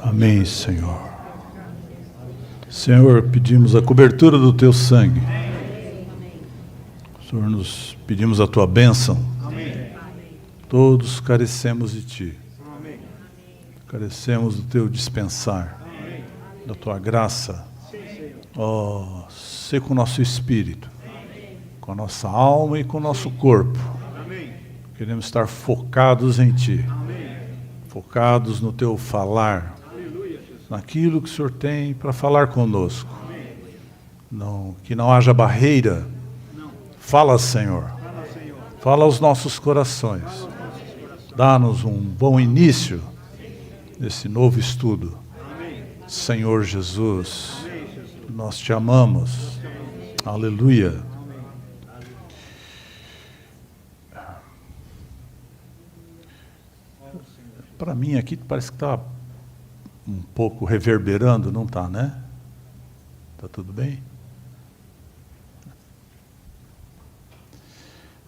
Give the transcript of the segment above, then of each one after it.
Amém, Senhor. Senhor, pedimos a cobertura do Teu sangue. Senhor, nos pedimos a Tua bênção. Todos carecemos de Ti. Carecemos do Teu dispensar, da Tua graça. Ó, sê com o nosso espírito, com a nossa alma e com o nosso corpo. Queremos estar focados em Ti, focados no Teu falar, naquilo que o Senhor tem para falar conosco. Não, que não haja barreira. Fala, Senhor. Fala aos nossos corações. Dá-nos um bom início nesse novo estudo. Senhor Jesus, nós Te amamos. Aleluia. Para mim aqui parece que está um pouco reverberando, não está, né? Está tudo bem?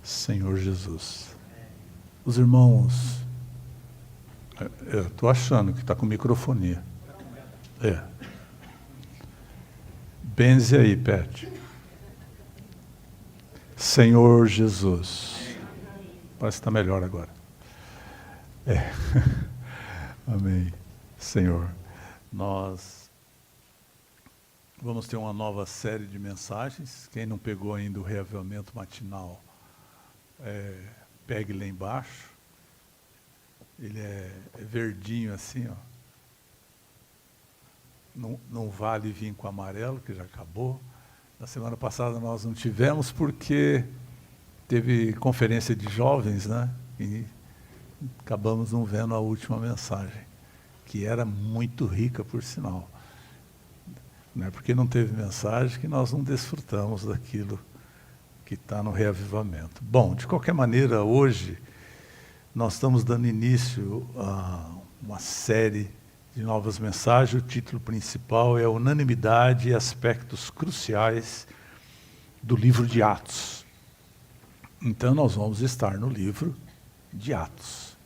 Senhor Jesus. Os irmãos, eu estou achando que está com microfonia. Benze aí, Pet. Senhor Jesus. Parece que está melhor agora. Amém. Senhor, nós vamos ter uma nova série de mensagens. Quem não pegou ainda o reavivamento matinal, pegue lá embaixo. Ele é verdinho assim, ó. Não vale vir com amarelo, que já acabou. Na semana passada nós não tivemos porque teve conferência de jovens, né? E acabamos não vendo a última mensagem, que era muito rica, por sinal. Não é porque não teve mensagem que nós não desfrutamos daquilo que está no reavivamento. Bom, de qualquer maneira, hoje nós estamos dando início a uma série de novas mensagens. O título principal é Unanimidade e Aspectos Cruciais do livro de Atos. Então nós vamos estar no livro de Atos.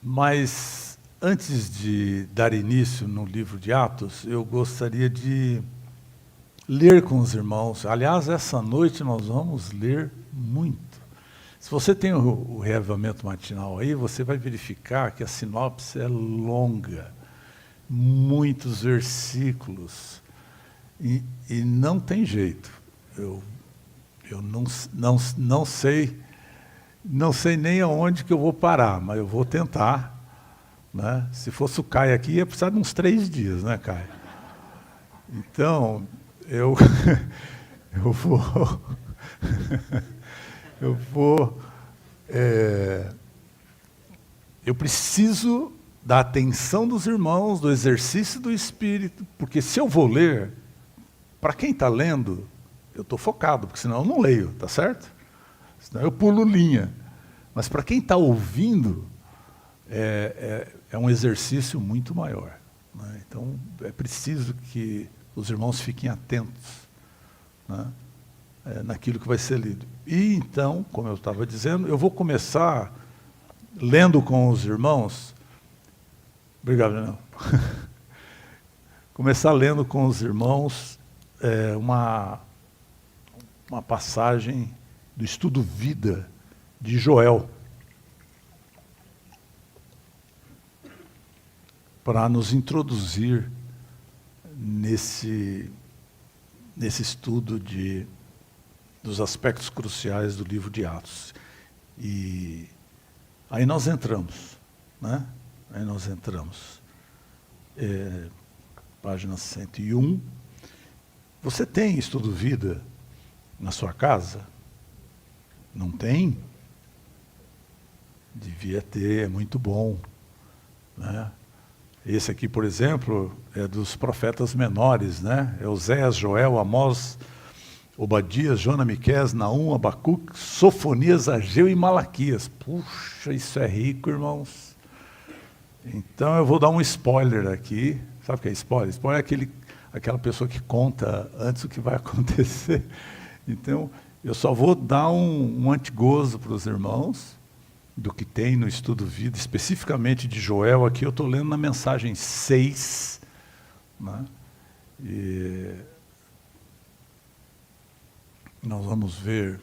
Mas antes de dar início no livro de Atos, eu gostaria de ler com os irmãos. Aliás, essa noite nós vamos ler muito. Se você tem o reavivamento matinal aí, você vai verificar que a sinopse é longa, muitos versículos, e não tem jeito. Eu não sei nem aonde que eu vou parar, mas eu vou tentar, né? Se fosse o Caio aqui, ia precisar de uns 3 dias, né, Caio? Então, eu preciso da atenção dos irmãos, do exercício do Espírito, porque se eu vou ler, para quem está lendo, eu estou focado, porque senão eu não leio, tá certo? Senão eu pulo linha. Mas para quem está ouvindo, é um exercício muito maior, né? Então, é preciso que os irmãos fiquem atentos, né? Naquilo que vai ser lido. E então, como eu estava dizendo, eu vou começar lendo com os irmãos. Obrigado, não. Começar lendo com os irmãos uma passagem do estudo Vida de Joel, para nos introduzir nesse estudo dos aspectos cruciais do livro de Atos. E aí nós entramos, né? Aí nós entramos. Página 101. Você tem estudo Vida na sua casa? Não tem? Devia ter, é muito bom, né? Esse aqui, por exemplo, é dos profetas menores, né? É Oséias, Joel, Amós, Obadias, Jona, Miqueias, Naum, Abacuque, Sofonias, Ageu e Malaquias. Puxa, isso é rico, irmãos. Então eu vou dar um spoiler aqui. Sabe o que é spoiler? Spoiler é aquela pessoa que conta antes o que vai acontecer. Então, eu só vou dar um antigozo para os irmãos, do que tem no Estudo Vida, especificamente de Joel. Aqui eu estou lendo na mensagem 6, né? E nós vamos ver,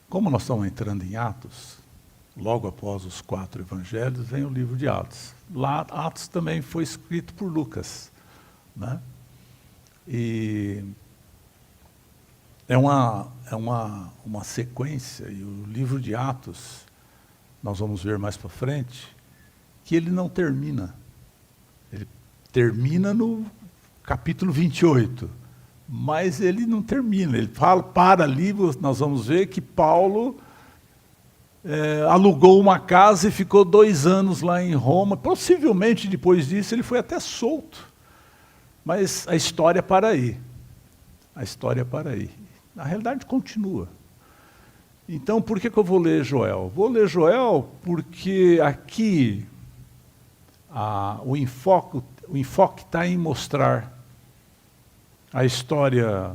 como nós estamos entrando em Atos, logo após os 4 evangelhos, vem o livro de Atos. Lá, Atos também foi escrito por Lucas, né? E é uma sequência, e o livro de Atos, nós vamos ver mais para frente, que ele não termina. Ele termina no capítulo 28, mas ele não termina. Ele fala, para ali, nós vamos ver que Paulo alugou uma casa e ficou 2 anos lá em Roma. Possivelmente, depois disso, ele foi até solto. Mas a história para aí. A história para aí. Na realidade, continua. Então, por que eu vou ler Joel? Vou ler Joel porque aqui o enfoque está em mostrar a história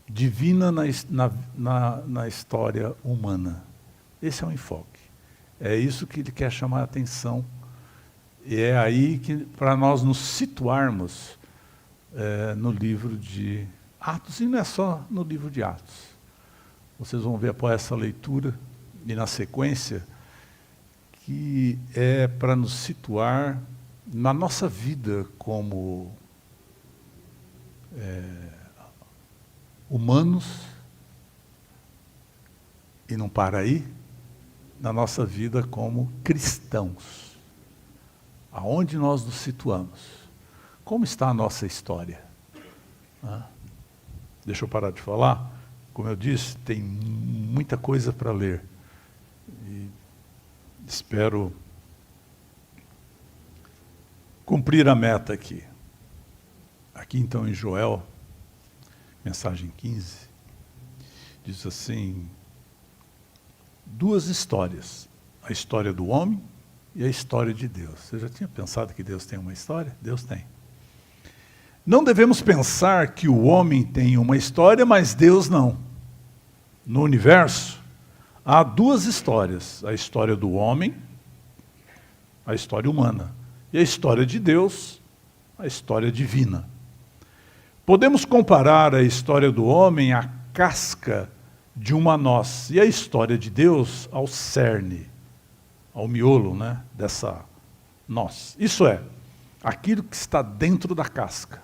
divina na história humana. Esse é o enfoque. É isso que ele quer chamar a atenção. E é aí que, para nós nos situarmos no livro de Atos, e não é só no livro de Atos. Vocês vão ver após essa leitura, e na sequência, que é para nos situar na nossa vida como humanos, e não para aí, na nossa vida como cristãos. Aonde nós nos situamos? Como está a nossa história? Deixa eu parar de falar. Como eu disse, tem muita coisa para ler. E espero cumprir a meta aqui. Aqui então em Joel, mensagem 15, diz assim, 2 histórias. A história do homem e a história de Deus. Você já tinha pensado que Deus tem uma história? Deus tem. Não devemos pensar que o homem tem uma história, mas Deus não. No universo, há 2 histórias. A história do homem, a história humana. E a história de Deus, a história divina. Podemos comparar a história do homem à casca de uma noz, e a história de Deus ao cerne, ao miolo, né, dessa noz. Isso é, aquilo que está dentro da casca.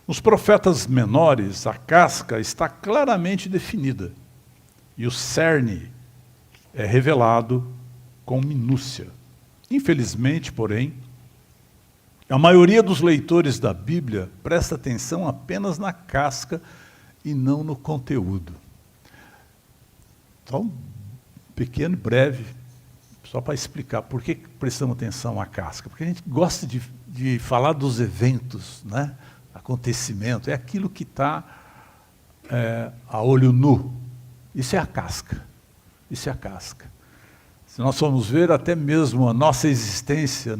Nos profetas menores, a casca está claramente definida, e o cerne é revelado com minúcia. Infelizmente, porém, a maioria dos leitores da Bíblia presta atenção apenas na casca e não no conteúdo. Então, pequeno, breve, só para explicar por que prestamos atenção à casca. Porque a gente gosta de falar dos eventos, né? Acontecimento, é aquilo que está a olho nu. Isso é a casca. Isso é a casca. Se nós formos ver, até mesmo a nossa existência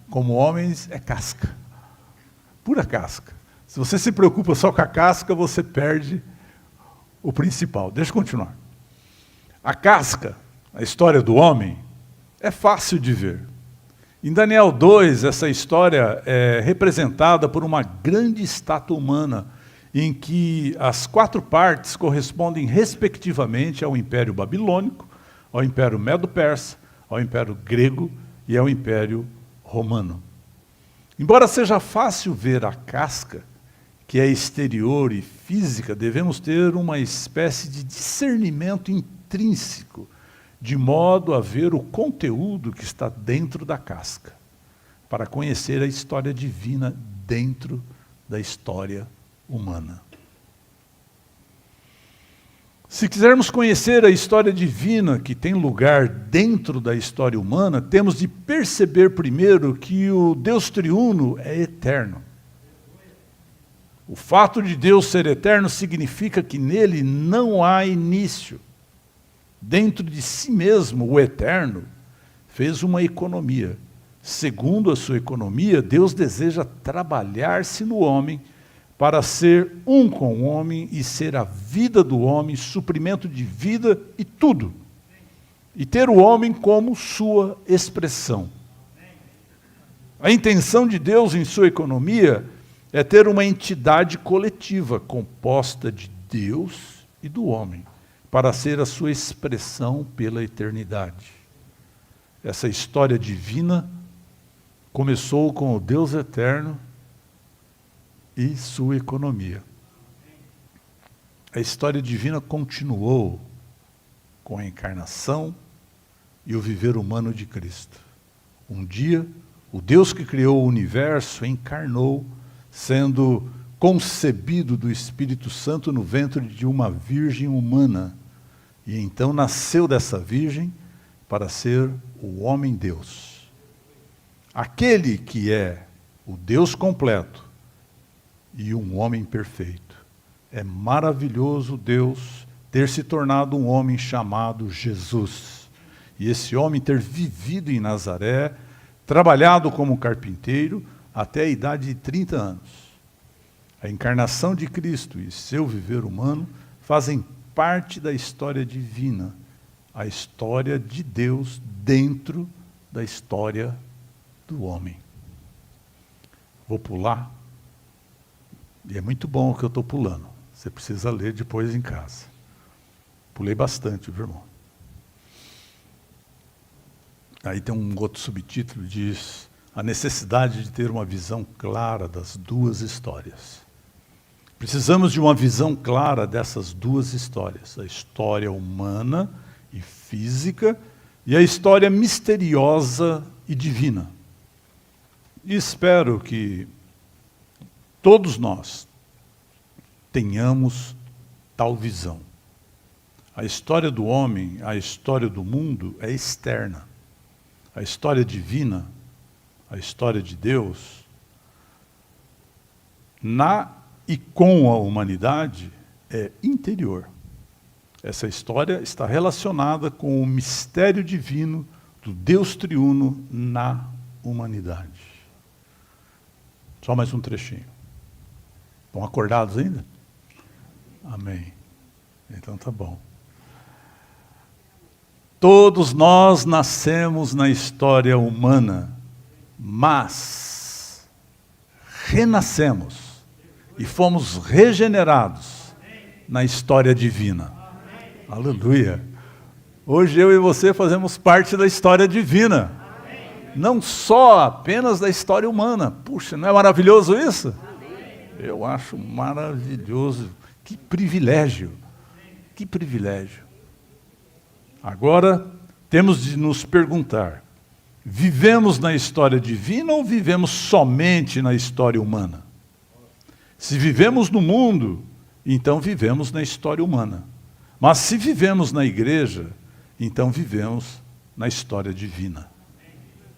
como homens é casca. Pura casca. Se você se preocupa só com a casca, você perde o principal. Deixa eu continuar. A casca, a história do homem, é fácil de ver. Em Daniel 2, essa história é representada por uma grande estátua humana, em que as 4 partes correspondem respectivamente ao Império Babilônico, ao Império Medo-Persa, ao Império Grego e ao Império Romano. Embora seja fácil ver a casca, que é exterior e física, devemos ter uma espécie de discernimento intrínseco, de modo a ver o conteúdo que está dentro da casca, para conhecer a história divina dentro da história humana. Se quisermos conhecer a história divina que tem lugar dentro da história humana, temos de perceber primeiro que o Deus triuno é eterno. O fato de Deus ser eterno significa que nele não há início. Dentro de si mesmo, o eterno fez uma economia. Segundo a sua economia, Deus deseja trabalhar-se no homem para ser um com o homem e ser a vida do homem, suprimento de vida e tudo. E ter o homem como sua expressão. A intenção de Deus em sua economia é ter uma entidade coletiva composta de Deus e do homem, para ser a sua expressão pela eternidade. Essa história divina começou com o Deus eterno e sua economia. A história divina continuou com a encarnação e o viver humano de Cristo. Um dia, o Deus que criou o universo encarnou, sendo concebido do Espírito Santo no ventre de uma virgem humana. E então nasceu dessa virgem para ser o homem-Deus. Aquele que é o Deus completo e um homem perfeito. É maravilhoso Deus ter se tornado um homem chamado Jesus. E esse homem ter vivido em Nazaré, trabalhado como carpinteiro até a idade de 30 anos. A encarnação de Cristo e seu viver humano fazem parte da história divina, a história de Deus dentro da história do homem. Vou pular, e é muito bom o que eu estou pulando. Você precisa ler depois em casa. Pulei bastante, viu, irmão? Aí tem um outro subtítulo, diz: a necessidade de ter uma visão clara das duas histórias. Precisamos de uma visão clara dessas duas histórias, a história humana e física e a história misteriosa e divina. E espero que todos nós tenhamos tal visão. A história do homem, a história do mundo é externa. A história divina, a história de Deus, na e com a humanidade, é interior. Essa história está relacionada com o mistério divino do Deus triuno na humanidade. Só mais um trechinho. Estão acordados ainda? Amém. Então tá bom. Todos nós nascemos na história humana, mas renascemos e fomos regenerados na história divina. Aleluia. Hoje eu e você fazemos parte da história divina. Não só apenas da história humana. Puxa, não é maravilhoso isso? Eu acho maravilhoso. Que privilégio. Que privilégio. Agora, temos de nos perguntar, vivemos na história divina ou vivemos somente na história humana? Se vivemos no mundo, então vivemos na história humana. Mas se vivemos na igreja, então vivemos na história divina.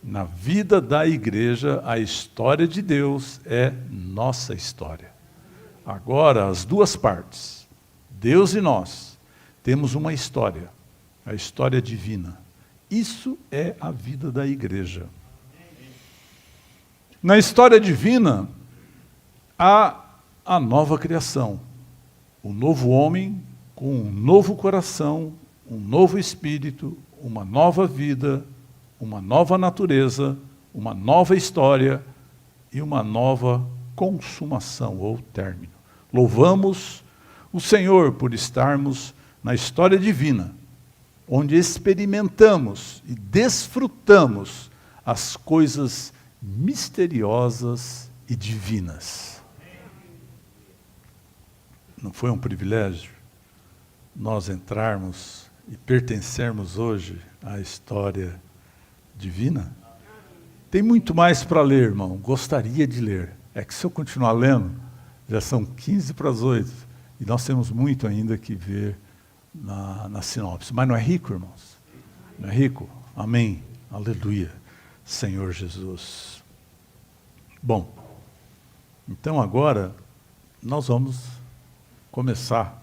Na vida da igreja, a história de Deus é nossa história. Agora, as duas partes, Deus e nós, temos uma história, a história divina. Isso é a vida da igreja. Na história divina, há a nova criação, o novo homem com um novo coração, um novo espírito, uma nova vida, uma nova natureza, uma nova história e uma nova consumação ou término. Louvamos o Senhor por estarmos na história divina, onde experimentamos e desfrutamos as coisas misteriosas e divinas. Não foi um privilégio nós entrarmos e pertencermos hoje à história divina? Tem muito mais para ler, irmão. Gostaria de ler. É que se eu continuar lendo, já são 15 para as 8, e nós temos muito ainda que ver na sinopse. Mas não é rico, irmãos? Não é rico? Amém. Aleluia. Senhor Jesus. Bom, então agora nós vamos começar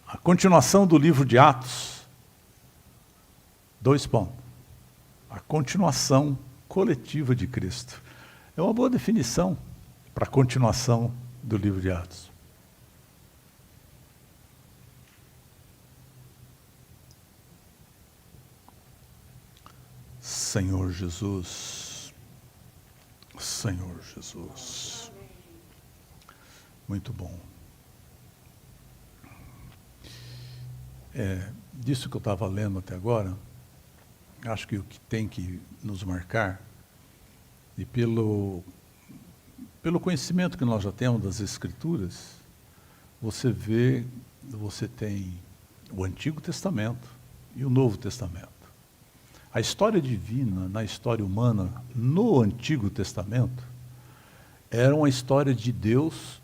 a continuação do livro de Atos. 2 pontos. A continuação coletiva de Cristo. É uma boa definição para a continuação do livro de Atos. Senhor Jesus, Senhor Jesus, muito bom. Disso que eu estava lendo até agora, acho que o que tem que nos marcar, e pelo conhecimento que nós já temos das Escrituras, você tem o Antigo Testamento e o Novo Testamento. A história divina na história humana, no Antigo Testamento, era uma história de Deus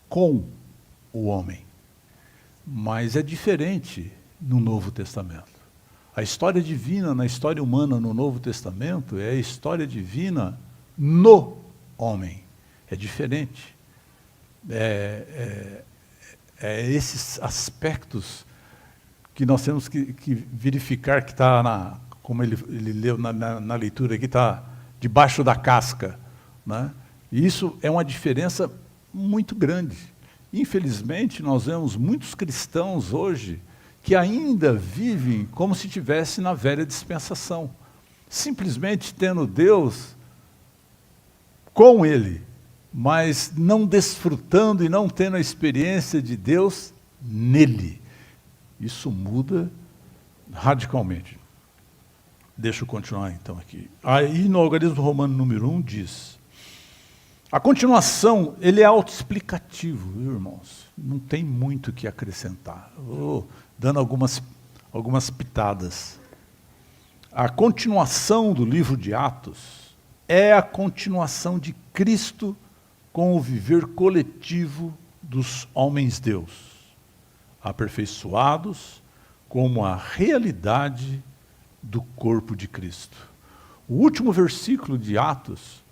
com o homem. Mas é diferente no Novo Testamento. A história divina na história humana no Novo Testamento é a história divina no homem. É diferente. Esses aspectos que nós temos que verificar que está como ele leu na leitura aqui, está debaixo da casca, né? E isso é uma diferença muito grande. Infelizmente, nós vemos muitos cristãos hoje que ainda vivem como se estivesse na velha dispensação, simplesmente tendo Deus com ele, mas não desfrutando e não tendo a experiência de Deus nele. Isso muda radicalmente. Deixa eu continuar então aqui. Aí no Algarismo Romano número 1 diz, a continuação, ele é autoexplicativo, viu, irmãos? Não tem muito o que acrescentar. Vou dando algumas pitadas. A continuação do livro de Atos é a continuação de Cristo com o viver coletivo dos homens-deus, aperfeiçoados como a realidade do corpo de Cristo. O último versículo de Atos,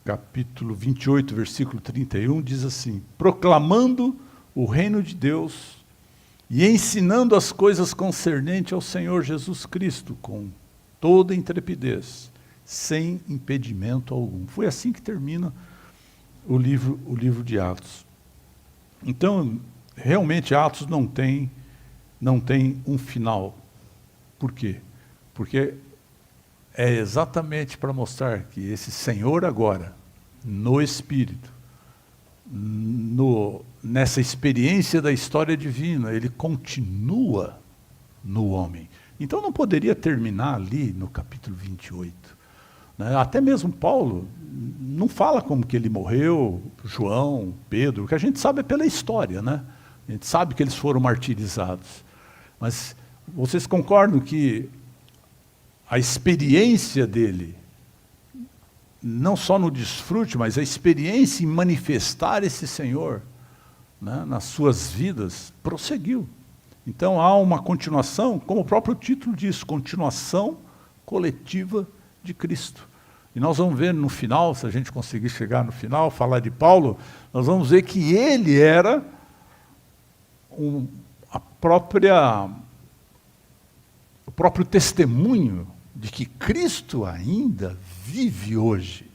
capítulo 28, versículo 31, diz assim, proclamando o reino de Deus e ensinando as coisas concernentes ao Senhor Jesus Cristo, com toda intrepidez, sem impedimento algum. Foi assim que termina o livro de Atos. Então, realmente, Atos não tem um final. Por quê? Porque é exatamente para mostrar que esse Senhor agora, no Espírito, nessa experiência da história divina, ele continua no homem. Então não poderia terminar ali no capítulo 28. Né? Até mesmo Paulo não fala como que ele morreu, João, Pedro, o que a gente sabe é pela história, né? A gente sabe que eles foram martirizados. Mas vocês concordam que a experiência dele, não só no desfrute, mas a experiência em manifestar esse Senhor, né, nas suas vidas, prosseguiu. Então há uma continuação, como o próprio título diz, continuação coletiva de Cristo. E nós vamos ver no final, se a gente conseguir chegar no final, falar de Paulo, nós vamos ver que ele era o próprio testemunho de que Cristo ainda vive hoje,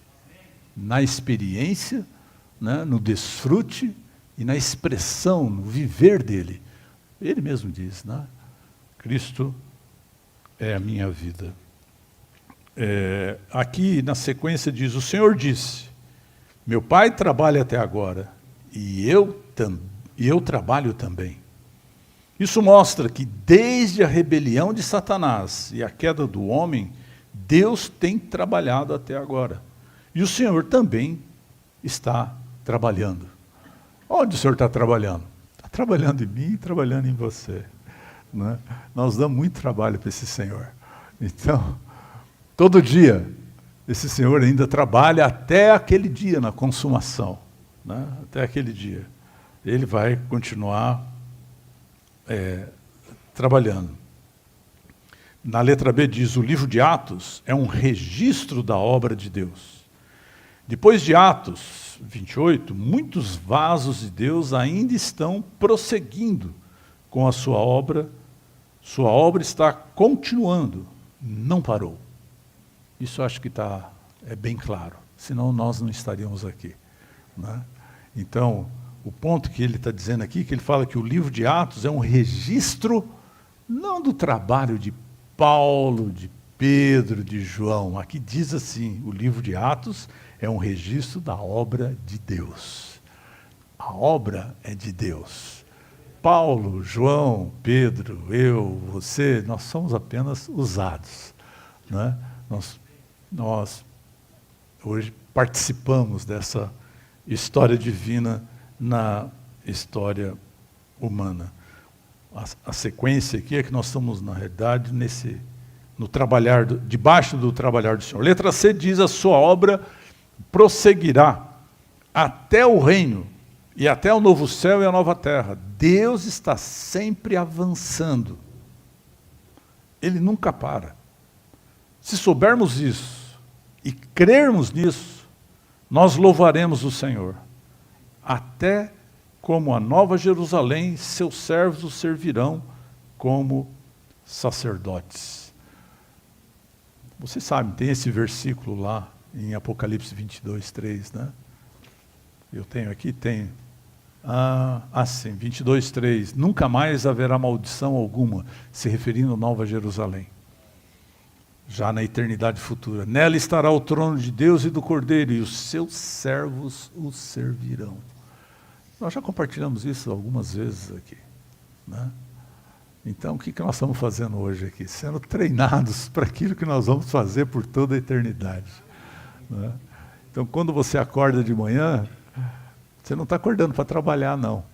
na experiência, né, no desfrute e na expressão, no viver dele. Ele mesmo diz, né? Cristo é a minha vida. Aqui na sequência diz, o Senhor disse, meu Pai trabalha até agora, e eu trabalho também. Isso mostra que desde a rebelião de Satanás e a queda do homem, Deus tem trabalhado até agora. E o Senhor também está trabalhando. Onde o Senhor está trabalhando? Está trabalhando em mim e trabalhando em você. Né? Nós damos muito trabalho para esse Senhor. Então, todo dia, esse Senhor ainda trabalha até aquele dia na consumação. Né? Até aquele dia. Ele vai continuar trabalhando. Na letra B diz, o livro de Atos é um registro da obra de Deus. Depois de Atos 28, muitos vasos de Deus ainda estão prosseguindo com a sua obra. Sua obra está continuando, não parou. Isso acho que é bem claro, senão nós não estaríamos aqui. Né? Então, o ponto que ele está dizendo aqui, que ele fala que o livro de Atos é um registro, não do trabalho de Paulo, de Pedro, de João. Aqui diz assim, o livro de Atos é um registro da obra de Deus. A obra é de Deus. Paulo, João, Pedro, eu, você, nós somos apenas usados, né? Nós hoje participamos dessa história divina na história humana. A sequência aqui é que nós estamos, na realidade, no trabalhar, debaixo do trabalhar do Senhor. Letra C diz, a sua obra prosseguirá até o reino, e até o novo céu e a nova terra. Deus está sempre avançando. Ele nunca para. Se soubermos isso e crermos nisso, nós louvaremos o Senhor. Até como a nova Jerusalém, seus servos o servirão como sacerdotes. Vocês sabem, tem esse versículo lá em Apocalipse 22, 3, né? Eu tenho aqui, tenho. Sim, 22, 3. Nunca mais haverá maldição alguma, se referindo à Nova Jerusalém, já na eternidade futura. Nela estará o trono de Deus e do Cordeiro, e os seus servos o servirão. Nós já compartilhamos isso algumas vezes aqui, né? Então, o que nós estamos fazendo hoje aqui? Sendo treinados para aquilo que nós vamos fazer por toda a eternidade, né? Então, quando você acorda de manhã, você não está acordando para trabalhar, não.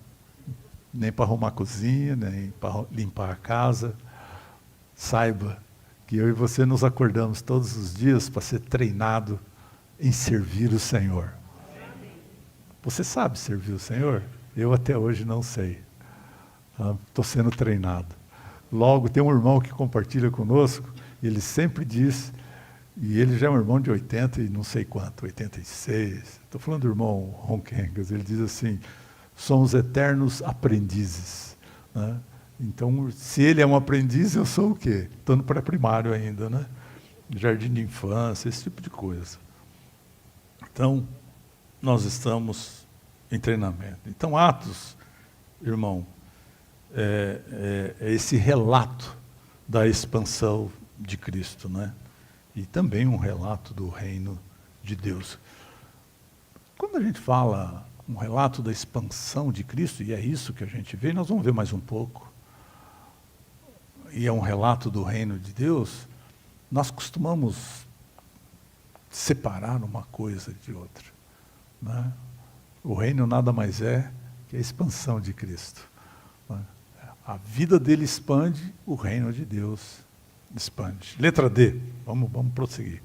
Nem para arrumar a cozinha, nem para limpar a casa. Saiba que eu e você nos acordamos todos os dias para ser treinado em servir o Senhor. Você sabe servir o Senhor? Eu até hoje não sei. Estou sendo treinado. Logo, tem um irmão que compartilha conosco, e ele sempre diz, e ele já é um irmão de 80 e não sei quanto, 86. Estou falando do irmão Ronquengas, ele diz assim, somos eternos aprendizes, né? Então, se ele é um aprendiz, eu sou o quê? Estou no pré-primário ainda, né? Jardim de infância, esse tipo de coisa. Então, nós estamos em treinamento. Então, Atos, irmão, é esse relato da expansão de Cristo, né? E também um relato do reino de Deus. Quando a gente fala um relato da expansão de Cristo, e é isso que a gente vê, nós vamos ver mais um pouco, e é um relato do reino de Deus, nós costumamos separar uma coisa de outra, né? O reino nada mais é que a expansão de Cristo, né? A vida dele expande, o reino de Deus expande. Letra D, vamos prosseguir.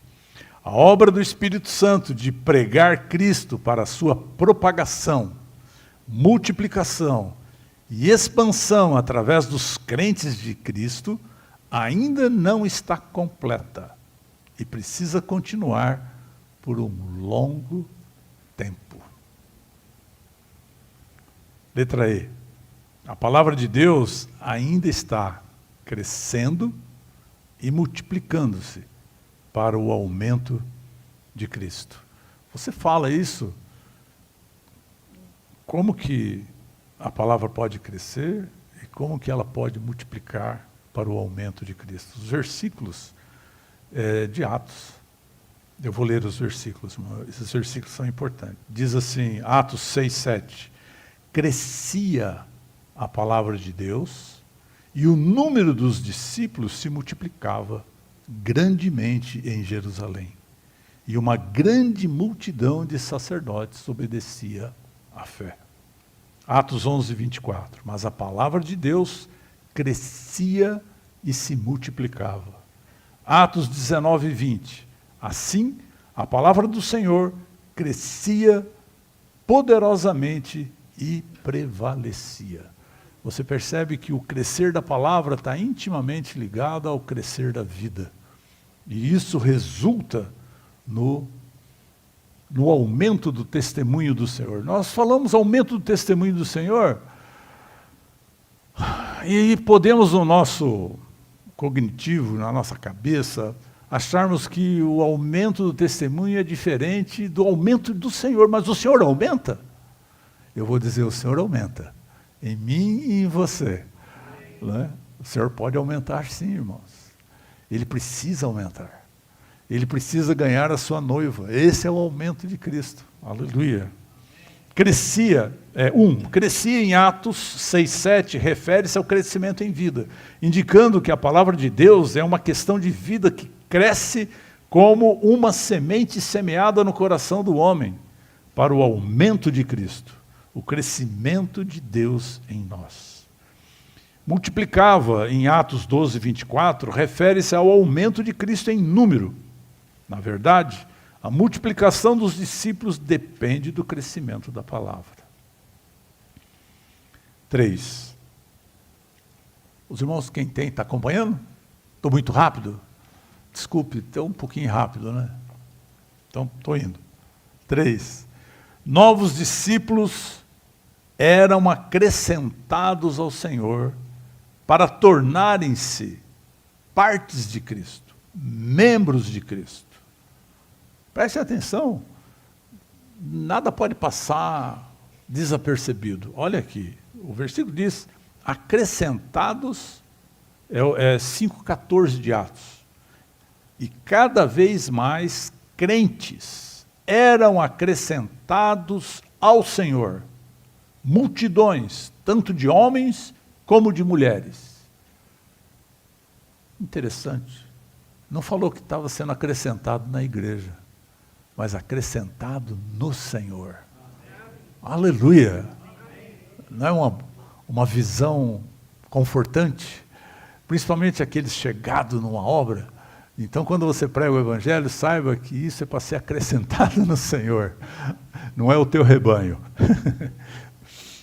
A obra do Espírito Santo de pregar Cristo para a sua propagação, multiplicação e expansão através dos crentes de Cristo ainda não está completa e precisa continuar por um longo tempo. Letra E. A palavra de Deus ainda está crescendo e multiplicando-se para o aumento de Cristo. Você fala isso, como que a palavra pode crescer e como que ela pode multiplicar para o aumento de Cristo? Os versículos de Atos, eu vou ler os versículos, esses versículos são importantes. Diz assim, Atos 6, 7, crescia a palavra de Deus e o número dos discípulos se multiplicava grandemente em Jerusalém. E uma grande multidão de sacerdotes obedecia à fé. Atos 11, 24. Mas a palavra de Deus crescia e se multiplicava. Atos 19, 20. Assim, a palavra do Senhor crescia poderosamente e prevalecia. Você percebe que o crescer da palavra está intimamente ligado ao crescer da vida. E isso resulta no aumento do testemunho do Senhor. Nós falamos aumento do testemunho do Senhor, e podemos no nosso cognitivo, na nossa cabeça, acharmos que o aumento do testemunho é diferente do aumento do Senhor, mas o Senhor aumenta. eu vou dizer, o Senhor aumenta, em mim e em você. Né? O Senhor pode aumentar sim, irmãos. Ele precisa aumentar. Ele precisa ganhar a sua noiva. Esse é o aumento de Cristo. Aleluia. Crescia em Atos 6:7, refere-se ao crescimento em vida, indicando que a palavra de Deus é uma questão de vida que cresce como uma semente semeada no coração do homem, para o aumento de Cristo, o crescimento de Deus em nós. Multiplicava em Atos 12:24, refere-se ao aumento de Cristo em número. Na verdade, a multiplicação dos discípulos depende do crescimento da palavra. 3. Os irmãos, quem tem, está acompanhando? Estou muito rápido? Desculpe, estou um pouquinho rápido, né? Então, estou indo. 3. Novos discípulos eram acrescentados ao Senhor para tornarem-se partes de Cristo, membros de Cristo. Preste atenção, nada pode passar desapercebido. Olha aqui, o versículo diz, acrescentados, é 5,14 de Atos. E cada vez mais crentes eram acrescentados ao Senhor. Multidões, tanto de homens como de mulheres. Interessante. Não falou que estava sendo acrescentado na igreja, mas acrescentado no Senhor. Aleluia! Não é uma visão confortante? Principalmente aqueles chegados numa obra. Então, quando você prega o Evangelho, saiba que isso é para ser acrescentado no Senhor. Não é o teu rebanho.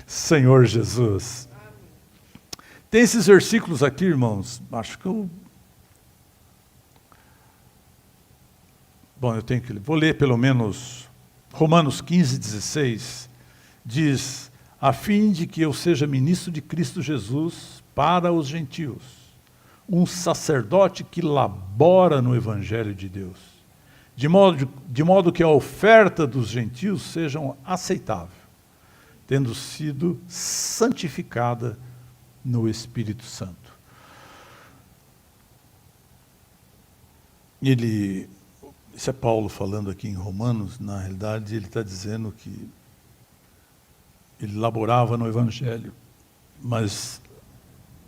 Senhor Jesus. Tem esses versículos aqui, irmãos. Acho que vou ler pelo menos Romanos 15:16, diz, a fim de que eu seja ministro de Cristo Jesus para os gentios, um sacerdote que labora no Evangelho de Deus, de modo que a oferta dos gentios seja aceitável, tendo sido santificada no Espírito Santo. Isso é Paulo falando aqui em Romanos, na realidade ele está dizendo que ele laborava no Evangelho, mas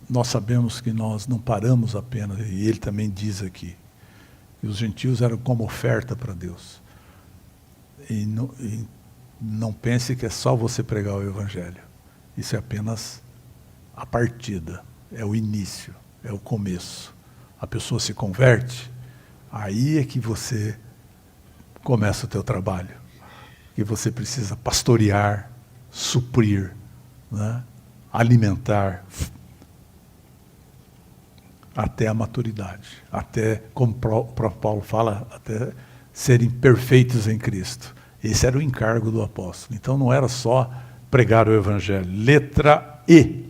nós sabemos que nós não paramos apenas, e ele também diz aqui, que os gentios eram como oferta para Deus. E não pense que é só você pregar o Evangelho, isso é apenas a partida, é o início, é o começo. A pessoa se converte, aí é que você começa o teu trabalho, que você precisa pastorear, suprir, né? Alimentar, até a maturidade, até, como o próprio Paulo fala, até serem perfeitos em Cristo. Esse era o encargo do apóstolo. Então não era só pregar o Evangelho. Letra E.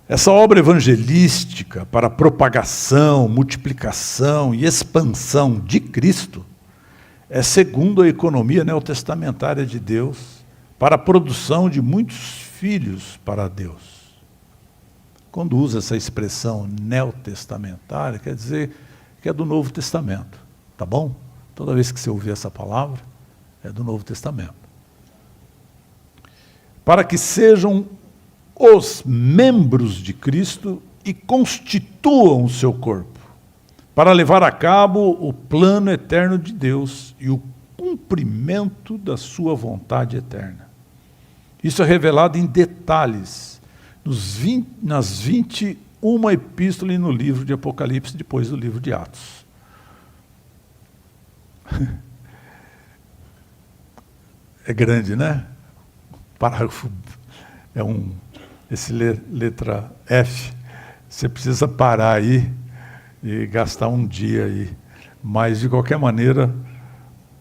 Essa obra evangelística para propagação, multiplicação e expansão de Cristo é segundo a economia neotestamentária de Deus para a produção de muitos filhos para Deus. Quando usa essa expressão neotestamentária, quer dizer que é do Novo Testamento, tá bom? Toda vez que você ouvir essa palavra, é do Novo Testamento. Para que sejam os membros de Cristo e constituam o seu corpo, para levar a cabo o plano eterno de Deus e o cumprimento da sua vontade eterna. Isso é revelado em detalhes nas 21 epístolas e no livro de Apocalipse, depois do livro de Atos. É grande, né? Parágrafo letra F, você precisa parar aí e gastar um dia aí, mas de qualquer maneira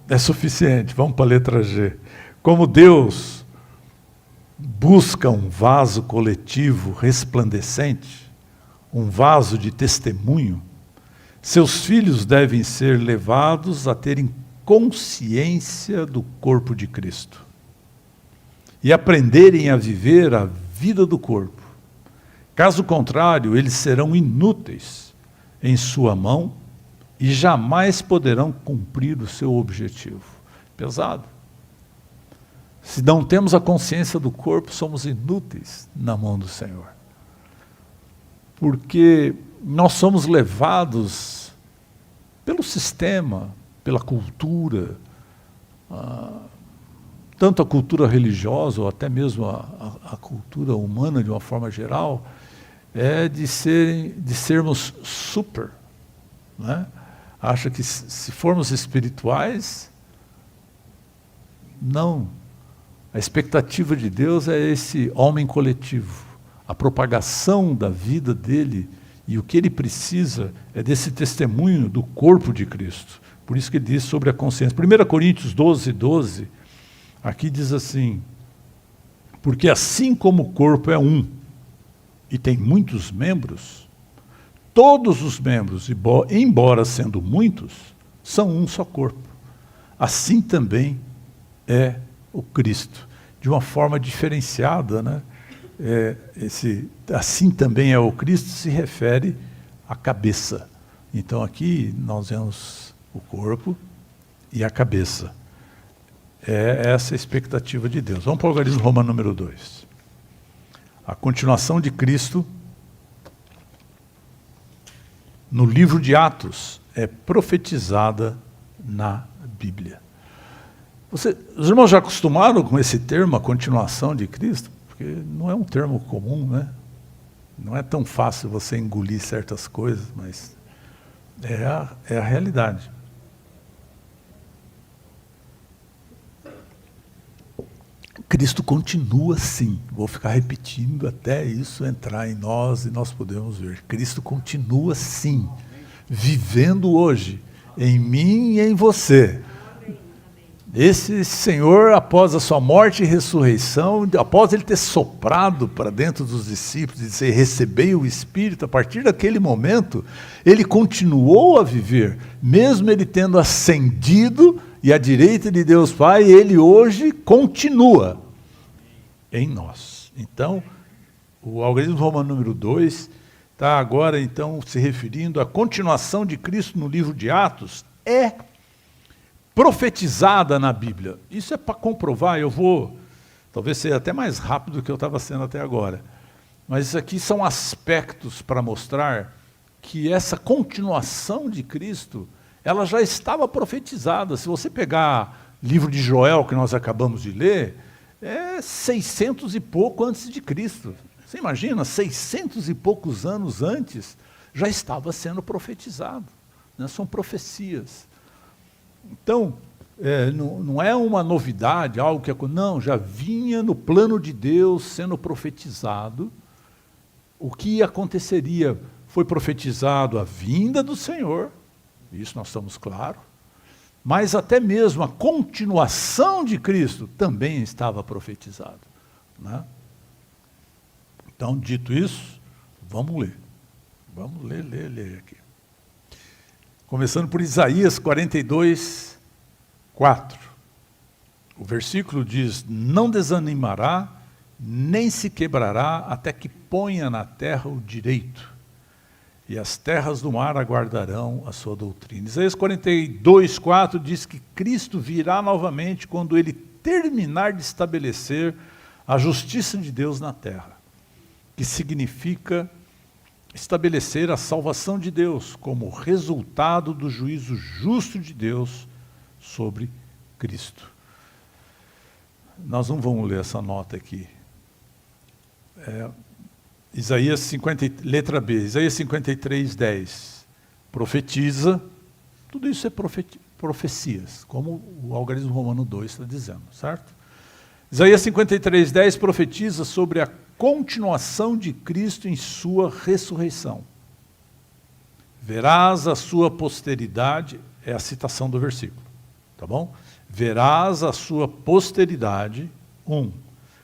é suficiente. Vamos para a letra G. Como Deus busca um vaso coletivo resplandecente, um vaso de testemunho, seus filhos devem ser levados a terem consciência do corpo de Cristo. e aprenderem a viver a vida do corpo. Caso contrário, eles serão inúteis em sua mão e jamais poderão cumprir o seu objetivo. Pesado. Se não temos a consciência do corpo, somos inúteis na mão do Senhor. Porque nós somos levados pelo sistema, pela cultura, tanto a cultura religiosa ou até mesmo a cultura humana de uma forma geral, de sermos super, né? Acha que se formos espirituais, não. A expectativa de Deus é esse homem coletivo, a propagação da vida dele, e o que ele precisa é desse testemunho do corpo de Cristo. Por isso que ele diz sobre a consciência. 1 Coríntios 12, aqui diz assim: porque assim como o corpo é um, e tem muitos membros, todos os membros, embora sendo muitos, são um só corpo. Assim também é o Cristo, de uma forma diferenciada, né? Assim também é o Cristo se refere à cabeça. Então aqui nós vemos o corpo e a cabeça. É essa a expectativa de Deus. Vamos para o algarismo romano número 2. A continuação de Cristo no livro de Atos é profetizada na Bíblia. Os irmãos já acostumaram com esse termo, a continuação de Cristo? Porque não é um termo comum, né? Não é tão fácil você engolir certas coisas, mas é a realidade. Cristo continua sim, vou ficar repetindo até isso entrar em nós e nós podemos ver. Cristo continua sim, vivendo hoje, em mim e em você. Esse Senhor, após a sua morte e ressurreição, após ele ter soprado para dentro dos discípulos e dizer, recebei o Espírito, a partir daquele momento, ele continuou a viver, mesmo ele tendo ascendido e à direita de Deus Pai, ele hoje continua em nós. Então, o algarismo romano número 2 está agora, então, se referindo à continuação de Cristo no livro de Atos, profetizada na Bíblia. Isso é para comprovar, eu vou, talvez ser até mais rápido do que eu estava sendo até agora, mas isso aqui são aspectos para mostrar que essa continuação de Cristo, ela já estava profetizada. Se você pegar o livro de Joel, que nós acabamos de ler, 600 e pouco antes de Cristo. Você imagina, 600 e poucos anos antes, já estava sendo profetizado, né? São profecias. Então, não é uma novidade, algo que não, já vinha no plano de Deus sendo profetizado. O que aconteceria? Foi profetizado a vinda do Senhor, isso nós estamos claros, mas até mesmo a continuação de Cristo também estava profetizado, né? Então, dito isso, vamos ler. Vamos ler aqui. Começando por Isaías 42, 4. O versículo diz, não desanimará, nem se quebrará, até que ponha na terra o direito, e as terras do mar aguardarão a sua doutrina. Isaías 42, 4 diz que Cristo virá novamente quando ele terminar de estabelecer a justiça de Deus na terra, que significa estabelecer a salvação de Deus como resultado do juízo justo de Deus sobre Cristo. Nós não vamos ler essa nota aqui. Isaías 50, letra B, Isaías 53, 10. Profetiza, tudo isso é profecias, como o algarismo romano 2 está dizendo, certo? Isaías 53, 10 profetiza sobre a continuação de Cristo em sua ressurreição. Verás a sua posteridade, é a citação do versículo, tá bom? Verás a sua posteridade, 1.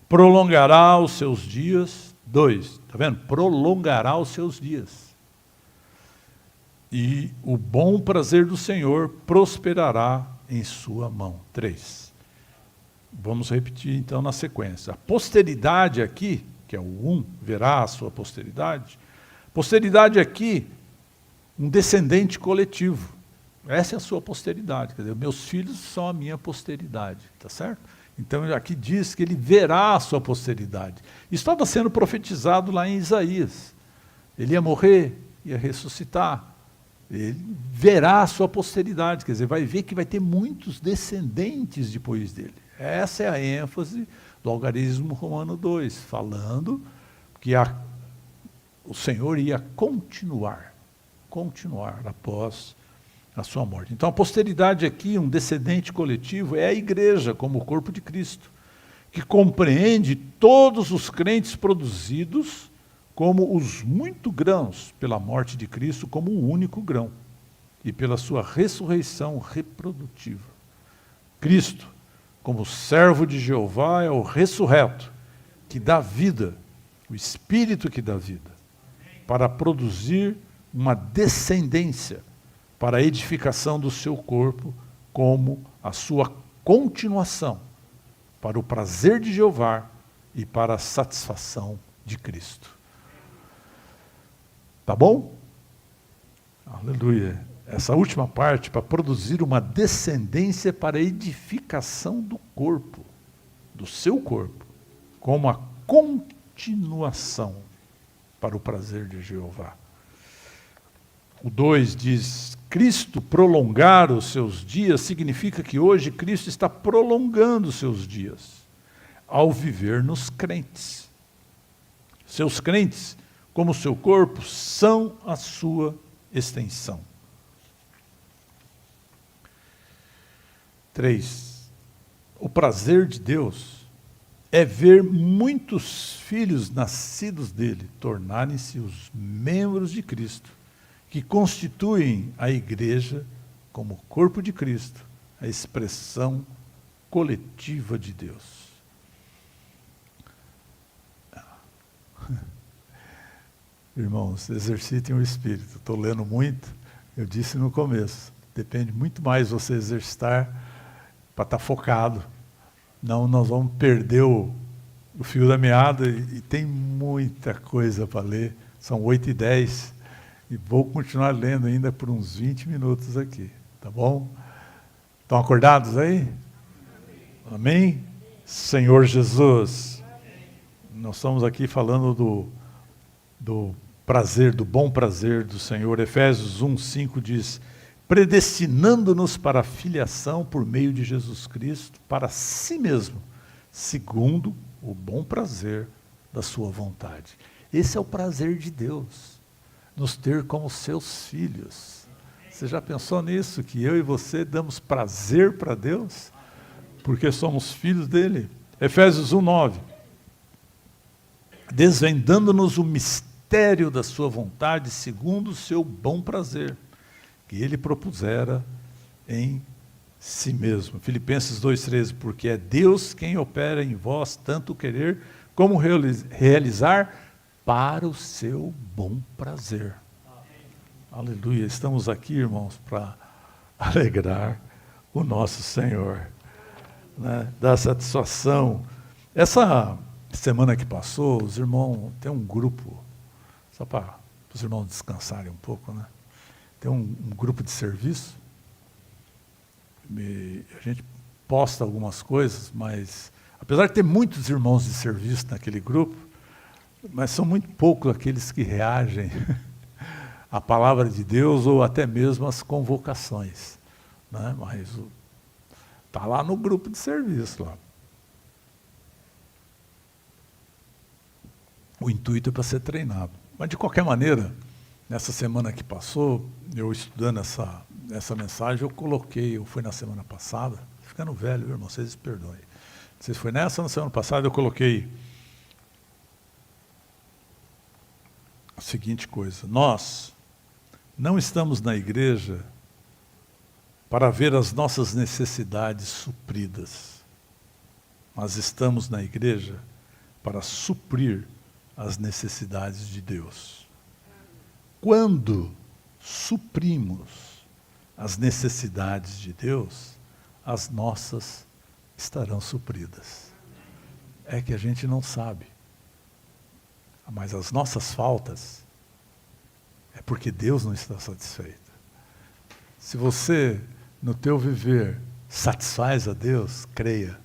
Prolongará os seus dias, 2, está vendo? Prolongará os seus dias. E o bom prazer do Senhor prosperará em sua mão. 3. Vamos repetir então na sequência. A posteridade aqui, que é o 1, verá a sua posteridade. Posteridade aqui, um descendente coletivo. Essa é a sua posteridade. Quer dizer, meus filhos são a minha posteridade, tá certo? Então aqui diz que ele verá a sua posteridade. Isso estava sendo profetizado lá em Isaías. Ele ia morrer, ia ressuscitar. Ele verá a sua posteridade, quer dizer, vai ver que vai ter muitos descendentes depois dele. Essa é a ênfase do algarismo romano 2, falando que o Senhor ia continuar após a sua morte. Então a posteridade aqui, um descendente coletivo, é a igreja como o corpo de Cristo, que compreende todos os crentes produzidos como os muitos grãos pela morte de Cristo, como um único grão, e pela sua ressurreição reprodutiva. Cristo, como servo de Jeová, é o ressurreto, que dá vida, o Espírito que dá vida, para produzir uma descendência para a edificação do seu corpo, como a sua continuação, para o prazer de Jeová e para a satisfação de Cristo. Tá bom? Aleluia. Essa última parte, para produzir uma descendência para a edificação do corpo, do seu corpo, como a continuação para o prazer de Jeová. O 2 diz, Cristo prolongar os seus dias, significa que hoje Cristo está prolongando os seus dias, ao viver nos crentes. Seus crentes, como o seu corpo, são a sua extensão. 3. O prazer de Deus é ver muitos filhos nascidos dele tornarem-se os membros de Cristo, que constituem a igreja como corpo de Cristo, a expressão coletiva de Deus. Irmãos, exercitem o espírito. Estou lendo muito, eu disse no começo, depende muito mais você exercitar para estar focado. Não, nós vamos perder o fio da meada e tem muita coisa para ler. São 8h10 e vou continuar lendo ainda por uns 20 minutos aqui, tá bom? Estão acordados aí? Amém? Senhor Jesus, nós estamos aqui falando do prazer, do bom prazer do Senhor. Efésios 1:5 diz, predestinando-nos para a filiação por meio de Jesus Cristo, para si mesmo, segundo o bom prazer da sua vontade. Esse é o prazer de Deus, nos ter como seus filhos. Você já pensou nisso, que eu e você damos prazer para Deus? Porque somos filhos dele. Efésios 1:9, desvendando-nos o mistério da sua vontade, segundo o seu bom prazer, que ele propusera em si mesmo. Filipenses 2:13, porque é Deus quem opera em vós tanto querer como realizar para o seu bom prazer. Aleluia. Estamos aqui, irmãos, para alegrar o nosso Senhor, né? Dar satisfação. Essa semana que passou, os irmãos, tem um grupo, só para os irmãos descansarem um pouco, né? Tem um grupo de serviço, a gente posta algumas coisas, mas apesar de ter muitos irmãos de serviço naquele grupo, mas são muito poucos aqueles que reagem à palavra de Deus ou até mesmo às convocações, né? Mas está lá no grupo de serviço lá. O intuito é para ser treinado. Mas de qualquer maneira, nessa semana que passou, eu estudando essa mensagem, eu fui na semana passada, ficando velho, irmão, vocês me perdoem. Não sei se foi nessa ou na semana passada, eu coloquei a seguinte coisa: nós não estamos na igreja para ver as nossas necessidades supridas, mas estamos na igreja para suprir as necessidades de Deus. Quando suprimos as necessidades de Deus, as nossas estarão supridas. É que a gente não sabe. Mas as nossas faltas é porque Deus não está satisfeito. Se você, no teu viver, satisfaz a Deus, creia,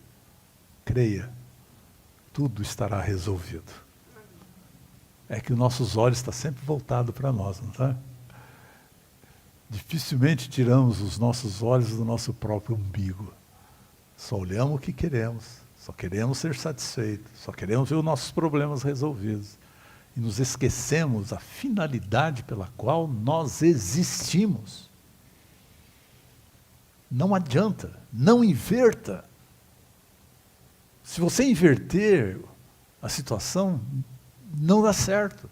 tudo estará resolvido. É que os nossos olhos estão sempre voltados para nós, não está? Dificilmente tiramos os nossos olhos do nosso próprio umbigo. Só olhamos o que queremos, só queremos ser satisfeitos, só queremos ver os nossos problemas resolvidos. E nos esquecemos a finalidade pela qual nós existimos. Não adianta, não inverta. Se você inverter a situação, não dá certo.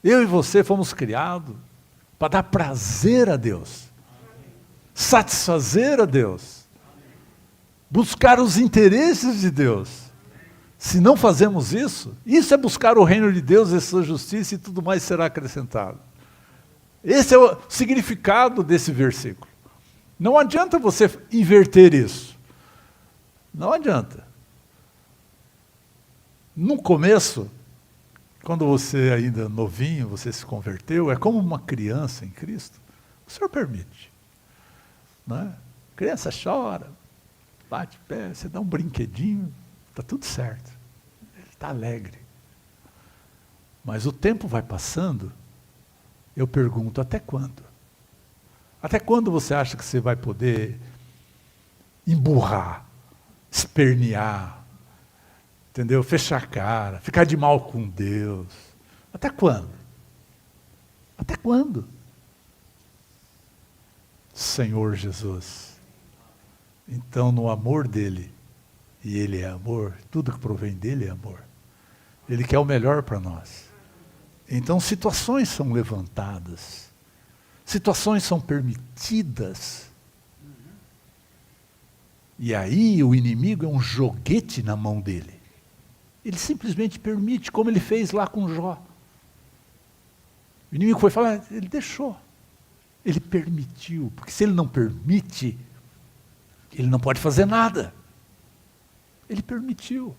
Eu e você fomos criados para dar prazer a Deus, satisfazer a Deus, buscar os interesses de Deus. Se não fazemos isso, isso é buscar o reino de Deus e sua justiça e tudo mais será acrescentado. Esse é o significado desse versículo. Não adianta você inverter isso. Não adianta. No começo, quando você ainda novinho, você se converteu, é como uma criança em Cristo. O Senhor permite. Né? A criança chora, bate pé, você dá um brinquedinho, está tudo certo. Ele está alegre. Mas o tempo vai passando, eu pergunto, até quando? Até quando você acha que você vai poder emburrar, espernear, entendeu? Fechar a cara, ficar de mal com Deus? Até quando? Até quando? Senhor Jesus. Então, no amor dele, e ele é amor, tudo que provém dele é amor. Ele quer o melhor para nós. Então, situações são levantadas, situações são permitidas. E aí o inimigo é um joguete na mão dele. Ele simplesmente permite, como ele fez lá com Jó. O inimigo foi falar, ele deixou. Ele permitiu, porque se ele não permite, ele não pode fazer nada. Ele permitiu.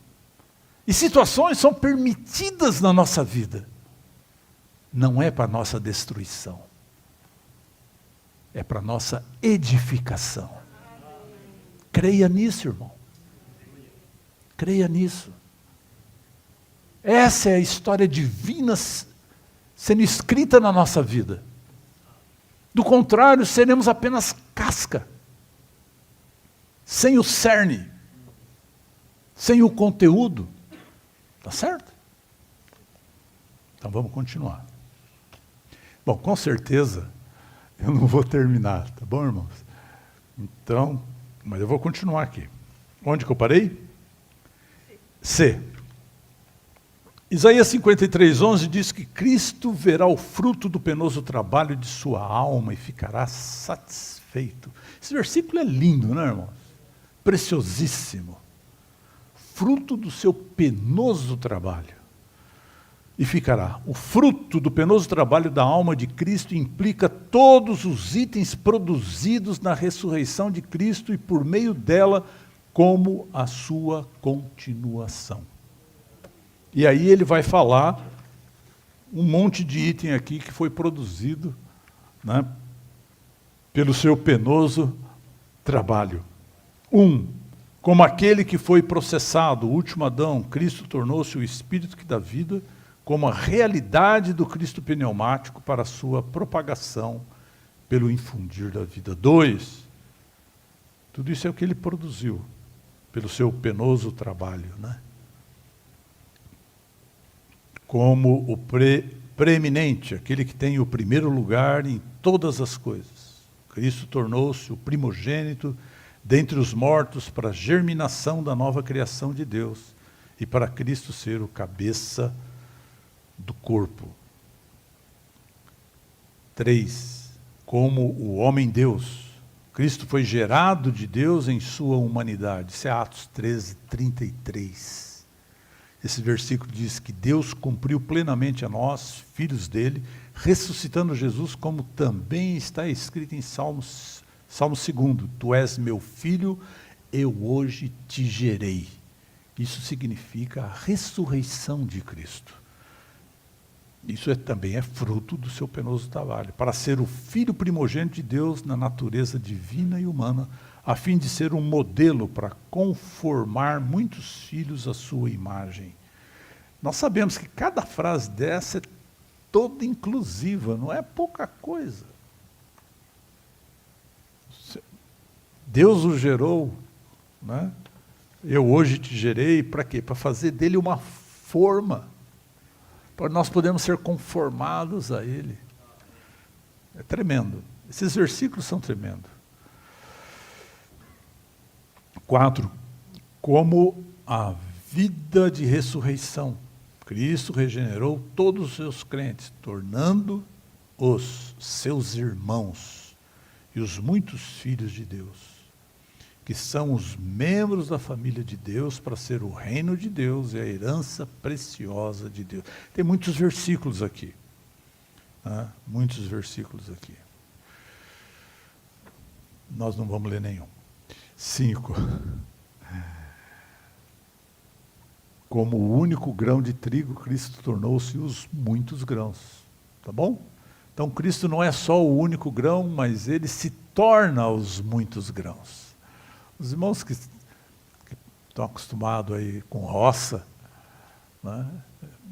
E situações são permitidas na nossa vida. Não é para nossa destruição. É para nossa edificação. Creia nisso, irmão. Creia nisso. Essa é a história divina sendo escrita na nossa vida. Do contrário, seremos apenas casca. Sem o cerne. Sem o conteúdo. Tá certo? Então vamos continuar. Bom, com certeza, eu não vou terminar, tá bom, irmãos? Então, mas eu vou continuar aqui. Onde que eu parei? C. Isaías 53:11 diz que Cristo verá o fruto do penoso trabalho de sua alma e ficará satisfeito. Esse versículo é lindo, né, irmãos? Preciosíssimo. Fruto do seu penoso trabalho. E ficará. O fruto do penoso trabalho da alma de Cristo implica todos os itens produzidos na ressurreição de Cristo e por meio dela como a sua continuação. E aí ele vai falar um monte de item aqui que foi produzido, né, pelo seu penoso trabalho. Como aquele que foi processado, o último Adão, Cristo tornou-se o Espírito que dá vida, como a realidade do Cristo pneumático para a sua propagação pelo infundir da vida. 2, tudo isso é o que ele produziu, pelo seu penoso trabalho, né? Como o preeminente, aquele que tem o primeiro lugar em todas as coisas. Cristo tornou-se o primogênito dentre os mortos para a germinação da nova criação de Deus e para Cristo ser o cabeça do corpo. 3, como o homem-Deus. Cristo foi gerado de Deus em sua humanidade. Isso é Atos 13:33. Esse versículo diz que Deus cumpriu plenamente a nós, filhos dele, ressuscitando Jesus, como também está escrito em Salmo 2, tu és meu filho, eu hoje te gerei. Isso significa a ressurreição de Cristo. Isso também é fruto do seu penoso trabalho, para ser o Filho primogênito de Deus na natureza divina e humana, a fim de ser um modelo para conformar muitos filhos à sua imagem. Nós sabemos que cada frase dessa é toda inclusiva, não é pouca coisa. Deus o gerou, né? Eu hoje te gerei, para quê? Para fazer dele uma forma, para nós podermos ser conformados a ele. É tremendo. Esses versículos são tremendos. 4. Como a vida de ressurreição. Cristo regenerou todos os seus crentes, tornando-os seus irmãos e os muitos filhos de Deus, que são os membros da família de Deus, para ser o reino de Deus e a herança preciosa de Deus. Tem muitos versículos aqui. Né? Muitos versículos aqui. Nós não vamos ler nenhum. 5. Como o único grão de trigo, Cristo tornou-se os muitos grãos. Tá bom? Então, Cristo não é só o único grão, mas ele se torna os muitos grãos. Os irmãos que estão acostumados aí com roça, né?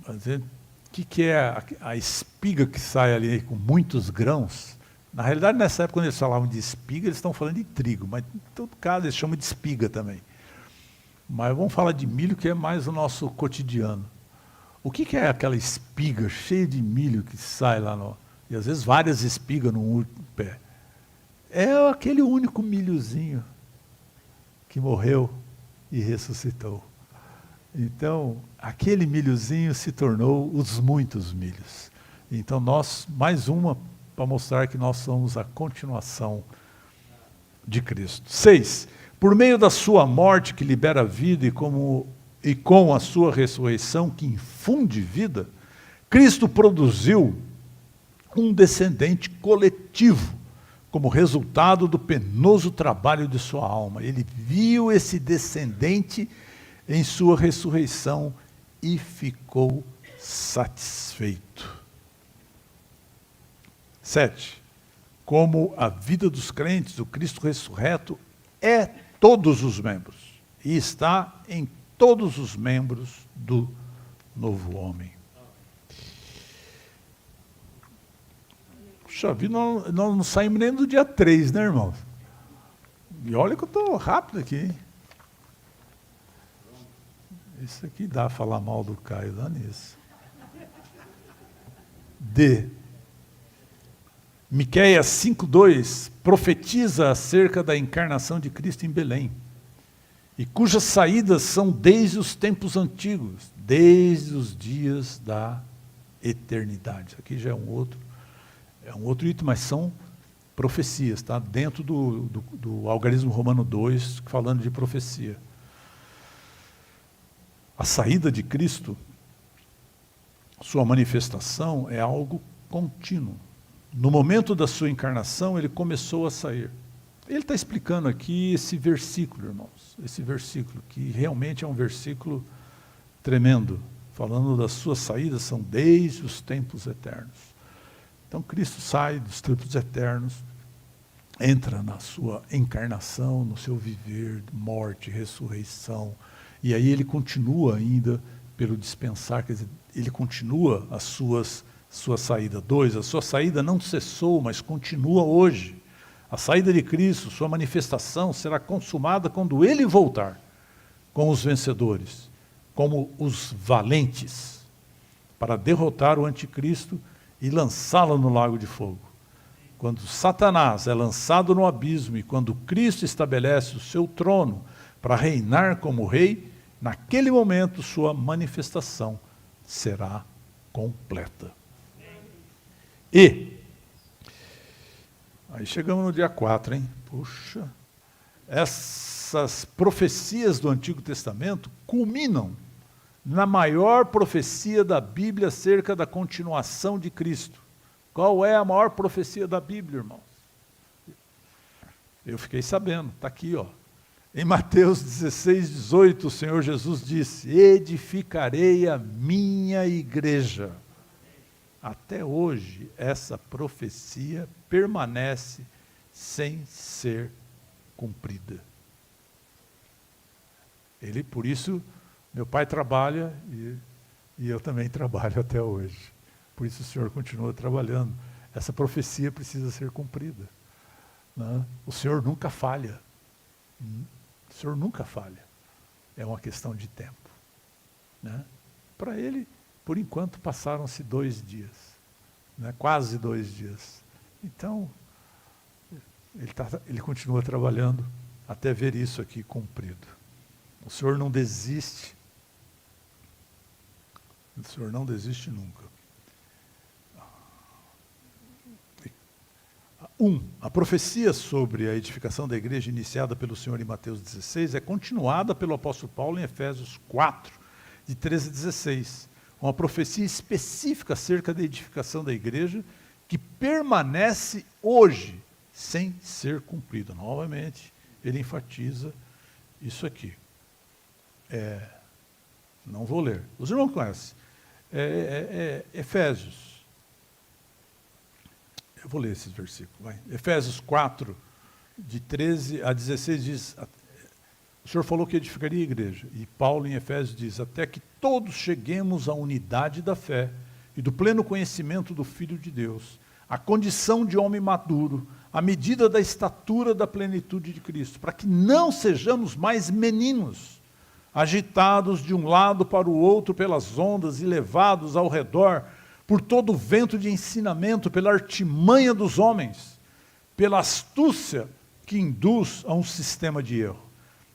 O que é a espiga que sai ali com muitos grãos? Na realidade, nessa época, quando eles falavam de espiga, eles estão falando de trigo, mas em todo caso eles chamam de espiga também. Mas vamos falar de milho, que é mais o nosso cotidiano. O que é aquela espiga cheia de milho que sai lá no... E às vezes várias espigas num pé. É aquele único milhozinho que morreu e ressuscitou. Então, aquele milhozinho se tornou os muitos milhos. Então, nós, mais uma, para mostrar que nós somos a continuação de Cristo. 6. Por meio da sua morte que libera vida e com a sua ressurreição que infunde vida, Cristo produziu um descendente coletivo, como resultado do penoso trabalho de sua alma. Ele viu esse descendente em sua ressurreição e ficou satisfeito. 7. Como a vida dos crentes, o Cristo ressurreto é todos os membros e está em todos os membros do novo homem. Puxa vida, nós não saímos nem do dia 3, né, irmãos? E olha que eu estou rápido aqui, hein? Isso aqui dá a falar mal do Caio, dá nisso. D. Miqueias 5:2 profetiza acerca da encarnação de Cristo em Belém, e cujas saídas são desde os tempos antigos, desde os dias da eternidade. Aqui já é um outro item, mas são profecias, tá? Dentro do algarismo romano 2, falando de profecia. A saída de Cristo, sua manifestação, é algo contínuo. No momento da sua encarnação, ele começou a sair. Ele está explicando aqui esse versículo, irmãos. Esse versículo, que realmente é um versículo tremendo, falando das suas saídas, são desde os tempos eternos. Então, Cristo sai dos tempos eternos, entra na sua encarnação, no seu viver, morte, ressurreição, e aí ele continua ainda pelo dispensar, quer dizer, ele continua as sua saída. 2, a sua saída não cessou, mas continua hoje. A saída de Cristo, sua manifestação, será consumada quando ele voltar, com os vencedores, como os valentes, para derrotar o anticristo e lançá-lo no lago de fogo. Quando Satanás é lançado no abismo e quando Cristo estabelece o seu trono para reinar como rei, naquele momento sua manifestação será completa. E, aí chegamos no dia 4, hein? Puxa, essas profecias do Antigo Testamento culminam na maior profecia da Bíblia acerca da continuação de Cristo. Qual é a maior profecia da Bíblia, irmãos? Eu fiquei sabendo, está aqui, ó. Em Mateus 16, 18, o Senhor Jesus disse: edificarei a minha igreja. Até hoje, essa profecia permanece sem ser cumprida. Por isso, meu pai trabalha e eu também trabalho até hoje. Por isso o Senhor continua trabalhando. Essa profecia precisa ser cumprida, né? O Senhor nunca falha. O Senhor nunca falha. É uma questão de tempo, né? Para ele, por enquanto, passaram-se 2 dias, né? Quase 2 dias. Então, ele continua trabalhando até ver isso aqui cumprido. O Senhor não desiste. O Senhor não desiste nunca. A profecia sobre a edificação da igreja iniciada pelo Senhor em Mateus 16 é continuada pelo apóstolo Paulo em Efésios 4, de 13 a 16. Uma profecia específica acerca da edificação da igreja que permanece hoje sem ser cumprida. Novamente, ele enfatiza isso aqui. Não vou ler. Os irmãos conhecem. Efésios. Eu vou ler esses versículos. Vai. Efésios 4, de 13 a 16, diz: o Senhor falou que edificaria a igreja. E Paulo, em Efésios, diz: até que todos cheguemos à unidade da fé e do pleno conhecimento do Filho de Deus, à condição de homem maduro, à medida da estatura da plenitude de Cristo, para que não sejamos mais meninos, agitados de um lado para o outro pelas ondas e levados ao redor por todo o vento de ensinamento, pela artimanha dos homens, pela astúcia que induz a um sistema de erro.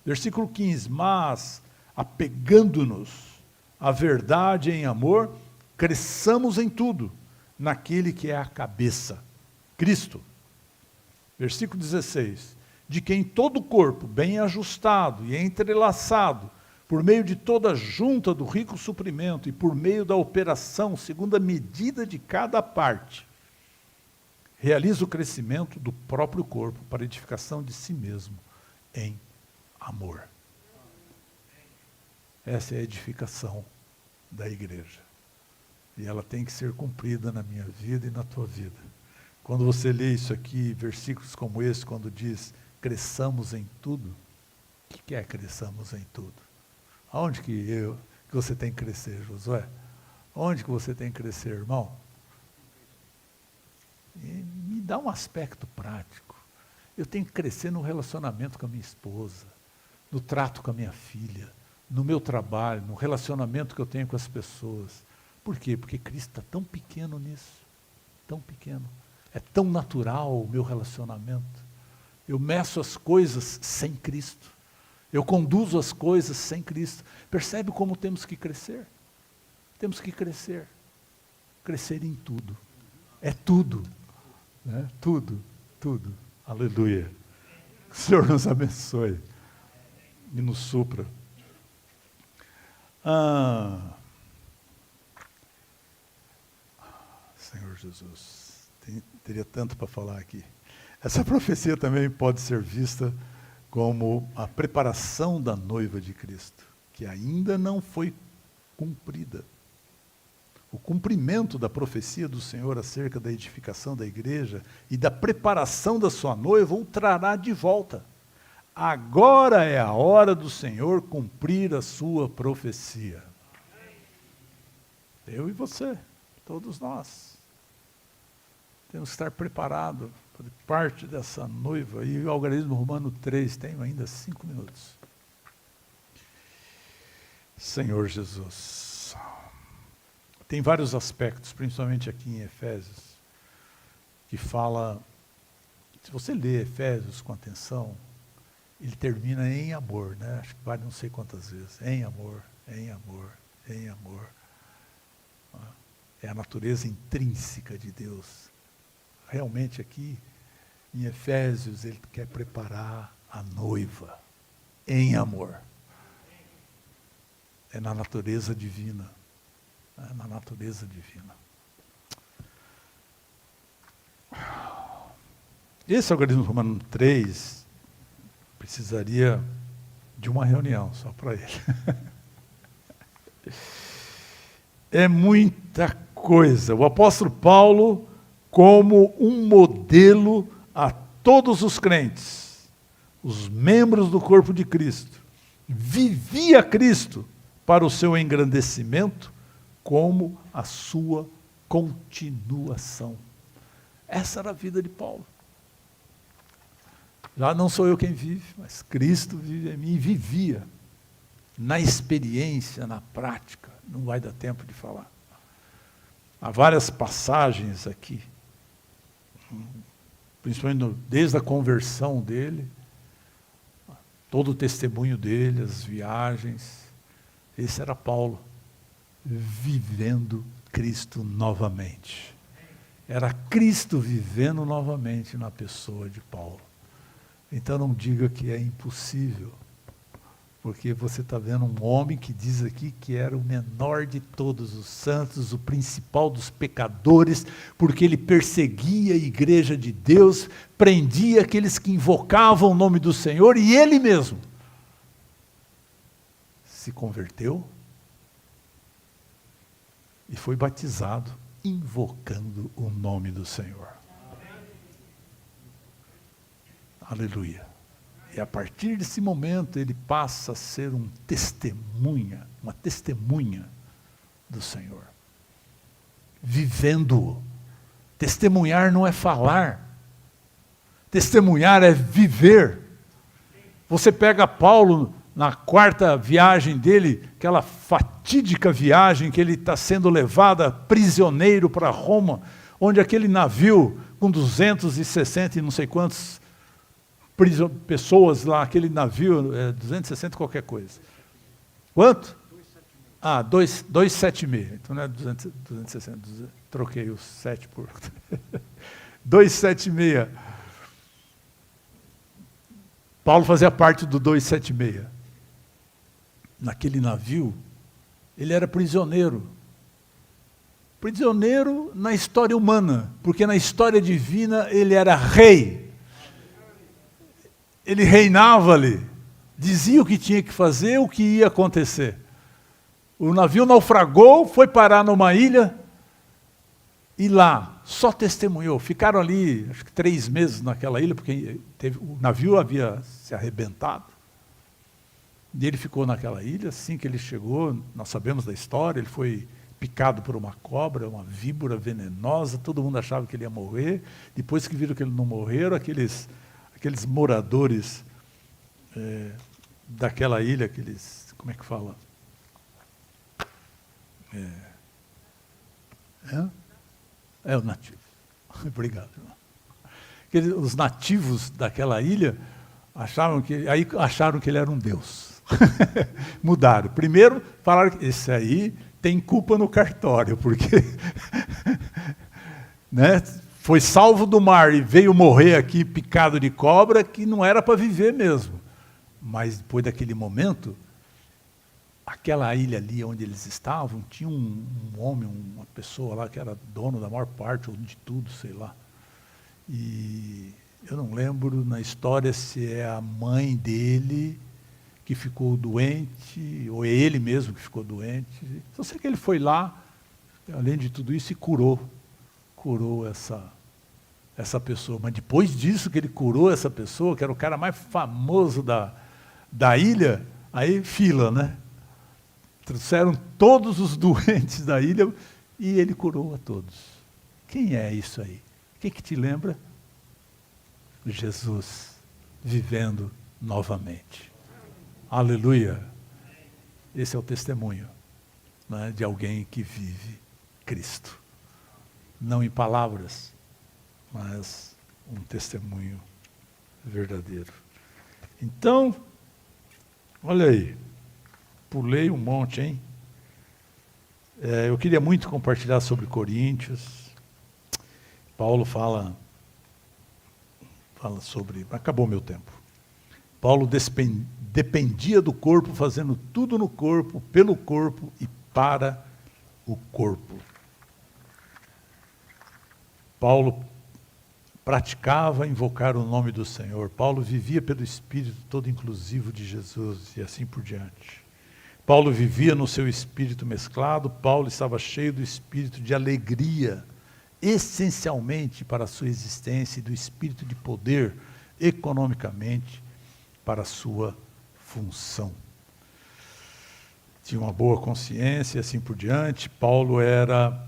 Versículo 15, mas, apegando-nos à verdade em amor, cresçamos em tudo, naquele que é a cabeça, Cristo. Versículo 16, de quem todo o corpo, bem ajustado e entrelaçado, por meio de toda a junta do rico suprimento e por meio da operação, segundo a medida de cada parte, realiza o crescimento do próprio corpo para a edificação de si mesmo em amor. Essa é a edificação da igreja. E ela tem que ser cumprida na minha vida e na tua vida. Quando você lê isso aqui, versículos como esse, quando diz, cresçamos em tudo, o que é cresçamos em tudo? Aonde que você tem que crescer, Josué? Onde que você tem que crescer, irmão? Me dá um aspecto prático. Eu tenho que crescer no relacionamento com a minha esposa, no trato com a minha filha, no meu trabalho, no relacionamento que eu tenho com as pessoas. Por quê? Porque Cristo está tão pequeno nisso, tão pequeno. É tão natural o meu relacionamento. Eu meço as coisas sem Cristo. Eu conduzo as coisas sem Cristo. Percebe como temos que crescer? Temos que crescer. Crescer em tudo. É tudo. Né? Tudo, tudo. Aleluia. Que o Senhor nos abençoe e nos supra. Senhor Jesus, teria tanto para falar aqui. Essa profecia também pode ser vista como a preparação da noiva de Cristo, que ainda não foi cumprida. O cumprimento da profecia do Senhor acerca da edificação da igreja e da preparação da sua noiva o trará de volta. Agora é a hora do Senhor cumprir a sua profecia. Eu e você, todos nós, temos que estar preparados para parte dessa noiva. E o algarismo romano 3, tenho ainda 5 minutos. Senhor Jesus. Tem vários aspectos, principalmente aqui em Efésios, que fala, se você lê Efésios com atenção, ele termina em amor, né? Acho que vale não sei quantas vezes. Em amor, em amor, em amor. É a natureza intrínseca de Deus. Realmente aqui, em Efésios, ele quer preparar a noiva em amor. É na natureza divina. É na natureza divina. Esse algarismo romano 3 precisaria de uma reunião, só para ele. É muita coisa. O apóstolo Paulo, como um modelo a todos os crentes, os membros do corpo de Cristo, vivia Cristo para o seu engrandecimento como a sua continuação. Essa era a vida de Paulo. Já não sou eu quem vive, mas Cristo vive em mim e vivia na experiência, na prática. Não vai dar tempo de falar. Há várias passagens aqui, principalmente desde a conversão dele, todo o testemunho dele, as viagens. Esse era Paulo, vivendo Cristo novamente. Era Cristo vivendo novamente na pessoa de Paulo. Então não diga que é impossível, porque você está vendo um homem que diz aqui que era o menor de todos os santos, o principal dos pecadores, porque ele perseguia a igreja de Deus, prendia aqueles que invocavam o nome do Senhor, e ele mesmo se converteu e foi batizado, invocando o nome do Senhor. Aleluia. E a partir desse momento ele passa a ser uma testemunha do Senhor. Vivendo-o. Testemunhar não é falar. Testemunhar é viver. Você pega Paulo na quarta viagem dele, aquela fatídica viagem que ele está sendo levado prisioneiro para Roma, onde aquele navio com 260 e não sei quantos pessoas lá, aquele navio, 260 qualquer coisa. Quanto? 276. Então não é 260, troquei os 7 por... 276. Paulo fazia parte do 276. Naquele navio, ele era prisioneiro. Prisioneiro na história humana, porque na história divina ele era rei. Ele reinava ali, dizia o que tinha que fazer, o que ia acontecer. O navio naufragou, foi parar numa ilha, e lá, só testemunhou. Ficaram ali, acho que 3 meses naquela ilha, porque o navio havia se arrebentado. E ele ficou naquela ilha. Assim que ele chegou, nós sabemos da história, ele foi picado por uma cobra, uma víbora venenosa, todo mundo achava que ele ia morrer. Depois que viram que ele não morreu, aqueles moradores daquela ilha, como é que fala? Os nativos. Obrigado, irmão. Os nativos daquela ilha acharam que ele era um deus. Mudaram. Primeiro, falaram que esse aí tem culpa no cartório, porque né, foi salvo do mar e veio morrer aqui picado de cobra, que não era para viver mesmo. Mas depois daquele momento, aquela ilha ali onde eles estavam, tinha um homem, uma pessoa lá que era dono da maior parte, ou de tudo, sei lá. E eu não lembro na história se é a mãe dele que ficou doente, ou é ele mesmo que ficou doente. Só sei que ele foi lá, além de tudo isso, e curou essa pessoa. Mas depois disso que ele curou essa pessoa, que era o cara mais famoso da ilha, aí fila, né? Trouxeram todos os doentes da ilha e ele curou a todos. Quem é isso aí? O que te lembra? Jesus vivendo novamente. Aleluia! Esse é o testemunho, né, de alguém que vive Cristo. Não em palavras, mas um testemunho verdadeiro. Então, olha aí, pulei um monte, hein? Eu queria muito compartilhar sobre Coríntios. Paulo fala sobre... Acabou meu tempo. Paulo dependia do corpo, fazendo tudo no corpo, pelo corpo e para o corpo. Paulo praticava invocar o nome do Senhor. Paulo vivia pelo Espírito todo inclusivo de Jesus e assim por diante. Paulo vivia no seu espírito mesclado, Paulo estava cheio do espírito de alegria, essencialmente para a sua existência, e do espírito de poder, economicamente, para a sua função. Tinha uma boa consciência e assim por diante. Paulo era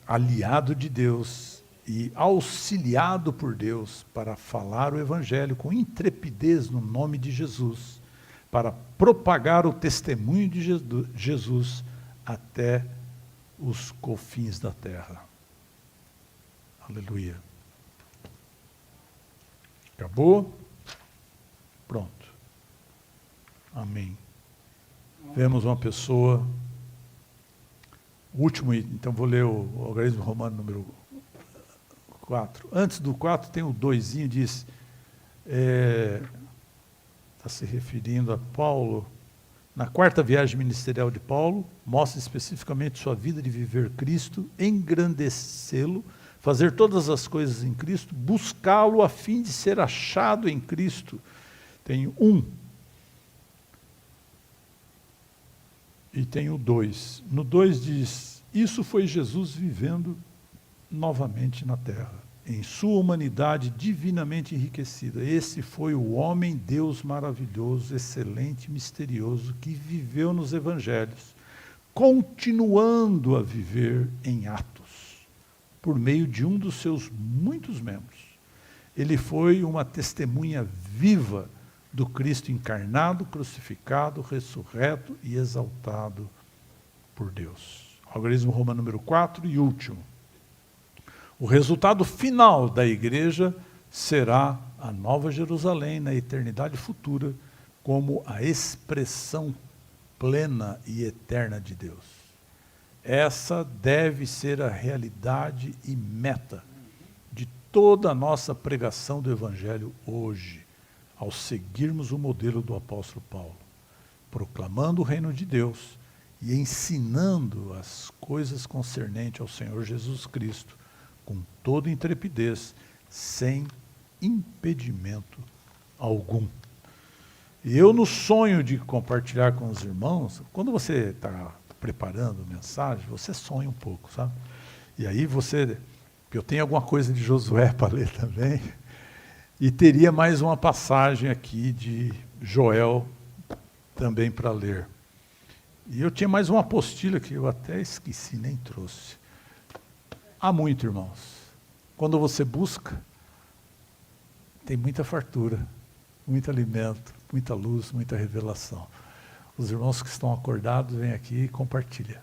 aliado de Deus e auxiliado por Deus para falar o Evangelho com intrepidez no nome de Jesus, para propagar o testemunho de Jesus até os confins da terra. Aleluia. Acabou? Pronto. Amém. Vemos uma pessoa, o último item, então vou ler o algarismo romano número 4. Antes do 4 tem o 2, diz, está se referindo a Paulo, na quarta viagem ministerial de Paulo, mostra especificamente sua vida de viver Cristo, engrandecê-lo, fazer todas as coisas em Cristo, buscá-lo a fim de ser achado em Cristo. Tem 1. E tem o 2. No 2 diz, isso foi Jesus vivendo novamente na terra, em sua humanidade divinamente enriquecida. Esse foi o homem Deus maravilhoso, excelente, misterioso, que viveu nos evangelhos, continuando a viver em Atos, por meio de um dos seus muitos membros. Ele foi uma testemunha viva do Cristo encarnado, crucificado, ressurreto e exaltado por Deus. Algarismo romano número 4 e último. O resultado final da igreja será a Nova Jerusalém na eternidade futura, como a expressão plena e eterna de Deus. Essa deve ser a realidade e meta de toda a nossa pregação do Evangelho hoje, ao seguirmos o modelo do apóstolo Paulo, proclamando o reino de Deus e ensinando as coisas concernentes ao Senhor Jesus Cristo, com toda intrepidez, sem impedimento algum. E eu, no sonho de compartilhar com os irmãos, quando você está preparando a mensagem, você sonha um pouco, sabe? E aí eu tenho alguma coisa de Josué para ler também, e teria mais uma passagem aqui de Joel também para ler. E eu tinha mais uma apostila que eu até esqueci, nem trouxe. Há muito, irmãos. Quando você busca, tem muita fartura, muito alimento, muita luz, muita revelação. Os irmãos que estão acordados, vêm aqui e compartilham.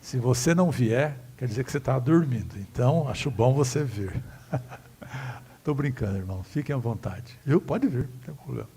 Se você não vier, quer dizer que você está dormindo. Então, acho bom você vir. Estou brincando, irmão. Fiquem à vontade. Pode vir, não tem problema.